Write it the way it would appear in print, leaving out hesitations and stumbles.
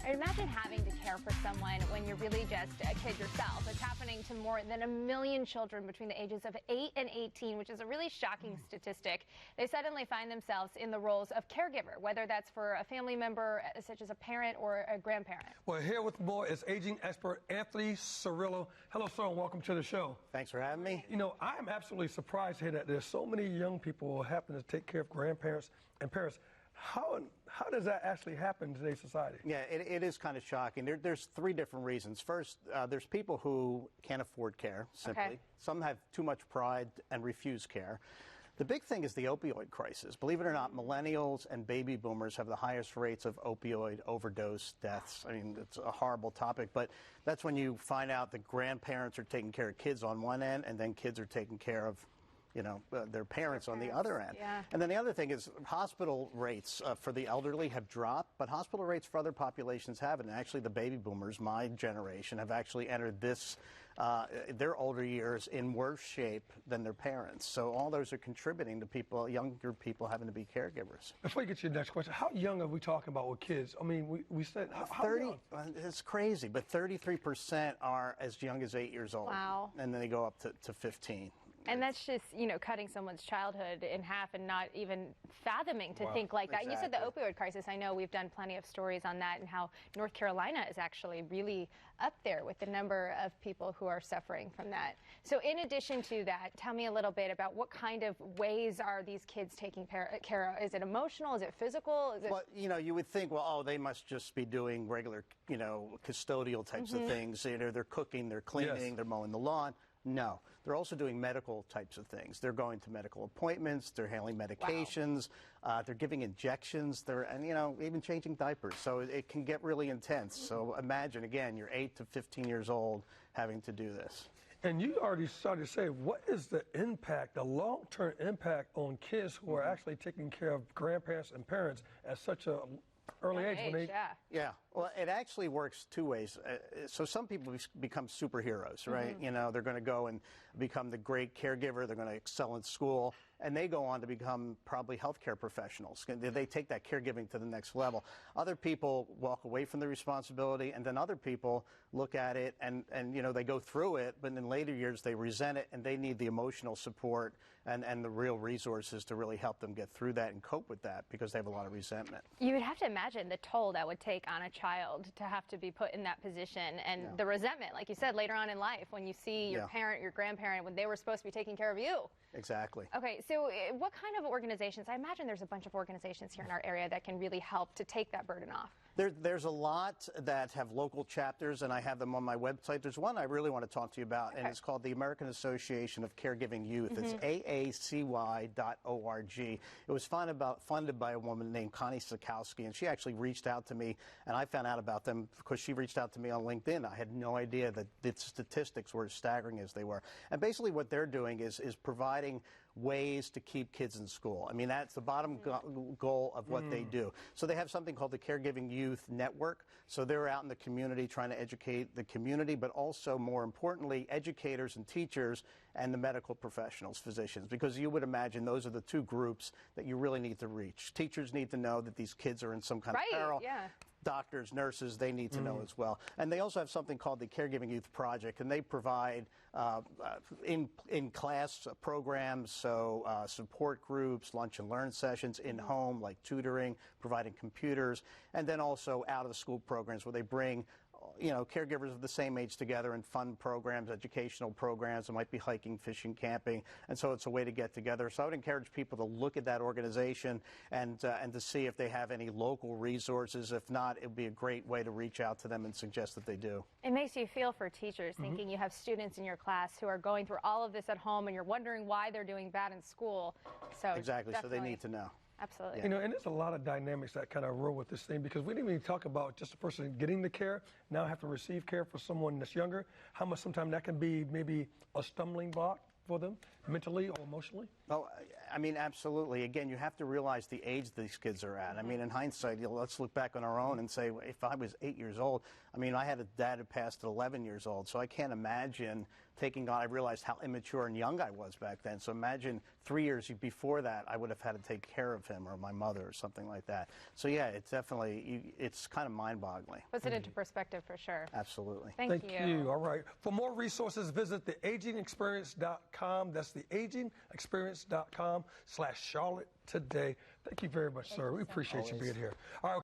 Imagine having to care for someone when you're really just a kid yourself. It's happening to more than 1 million children between the ages of 8 and 18, which is a really shocking statistic. They suddenly find themselves in the roles of caregiver, whether that's for a family member, such as a parent or a grandparent. Well, here with more is aging expert Anthony Cirillo. Hello, sir, and welcome to the show. Thanks for having me. You know, I am absolutely surprised to hear that there's so many young people who happen to take care of grandparents and parents. How does that actually happen in today's society? Yeah, it is kind of shocking. There's three different reasons. First, there's people who can't afford care, simply. Okay. Some have too much pride and refuse care. The big thing is the opioid crisis. Believe it or not, millennials and baby boomers have the highest rates of opioid overdose deaths. I mean, it's a horrible topic, but that's when you find out that grandparents are taking care of kids on one end, and then kids are taking care of their parents on the other end. Yeah. And then the other thing is hospital rates for the elderly have dropped, but hospital rates for other populations haven't. And actually, the baby boomers, my generation, have actually entered their older years in worse shape than their parents. So all those are contributing to younger people having to be caregivers. Before you get to your next question, how young are we talking about with kids? I mean, we said how 30. young? It's crazy, but 33% are as young as 8 years old. Wow. And then they go up to 15. And that's just, cutting someone's childhood in half and not even fathoming to Wow. think like that. You said the Exactly. opioid crisis. I know we've done plenty of stories on that and how North Carolina is actually really up there with the number of people who are suffering from that. So in addition to that, tell me a little bit about what kind of ways are these kids taking care of? Is it emotional? Is it physical? Is it... Well, you would think, well, they must just be doing regular, custodial types of things. They're cooking, they're cleaning, Yes. they're mowing the lawn. No, they're also doing medical types of things. They're going to medical appointments. They're handling medications. They're giving injections. Even changing diapers. So it can get really intense. So imagine, again, you're 8 to 15 years old having to do this. And you already started to say, what is the impact, the long-term impact on kids who are actually taking care of grandparents and parents at such a early age? Yeah. Well, it actually works two ways. So some people become superheroes, right? They're going to go and become the great caregiver. They're going to excel in school, and they go on to become probably healthcare professionals. They take that caregiving to the next level. Other people walk away from the responsibility, and then other people look at it and they go through it, but in later years they resent it, and they need the emotional support and the real resources to really help them get through that and cope with that because they have a lot of resentment. You would have to imagine the toll that would take on a child to have to be put in that position and the resentment, like you said, later on in life when you see your parent, your grandparent, when they were supposed to be taking care of you. Exactly. Okay, so what kind of organizations? I imagine there's a bunch of organizations here in our area that can really help to take that burden off. There's a lot that have local chapters, and I have them on my website. There's one I really want to talk to you about, and it's called the American Association of Caregiving Youth. It's AACY.org. It was funded by a woman named Connie Sikowski, and she actually reached out to me, and I found out about them because she reached out to me on LinkedIn. I had no idea that the statistics were as staggering as they were. And basically what they're doing is providing ways to keep kids in school. I mean, that's the bottom goal of what they do. So they have something called the Caregiving Youth Network. So they're out in the community trying to educate the community, but also, more importantly, educators and teachers and the medical professionals, physicians, because you would imagine those are the two groups that you really need to reach. Teachers need to know that these kids are in some kind of peril. Yeah. Doctors, nurses, they need to know as well. And they also have something called the Caregiving Youth Project, and they provide in-class programs, so support groups, lunch and learn sessions, in-home, like tutoring, providing computers, and then also out-of-school programs where they bring caregivers of the same age together and fun programs, educational programs. It might be hiking, fishing, camping, and so it's a way to get together. So I would encourage people to look at that organization and to see if they have any local resources. If not, it would be a great way to reach out to them and suggest that they do. It makes you feel for teachers, thinking you have students in your class who are going through all of this at home and you're wondering why they're doing bad in school. So exactly, so they need to know. Absolutely. And there's a lot of dynamics that kind of roll with this thing because we didn't even talk about just the person getting the care, now have to receive care for someone that's younger, how much sometimes that can be maybe a stumbling block for them. mentally or emotionally? Oh, I mean, absolutely. Again, you have to realize the age these kids are at. I mean, in hindsight, let's look back on our own and say, if I was 8 years old, I mean, I had a dad who passed at 11 years old, so I can't imagine taking on, I realized how immature and young I was back then. So imagine 3 years before that, I would have had to take care of him or my mother or something like that. So yeah, it's definitely, it's kind of mind-boggling. Puts it into perspective for sure. Absolutely. Thank you. All right. For more resources, visit theagingexperience.com. That's theagingexperience.com/Charlotte today. Thank you very much, sir. We appreciate you being here. All right.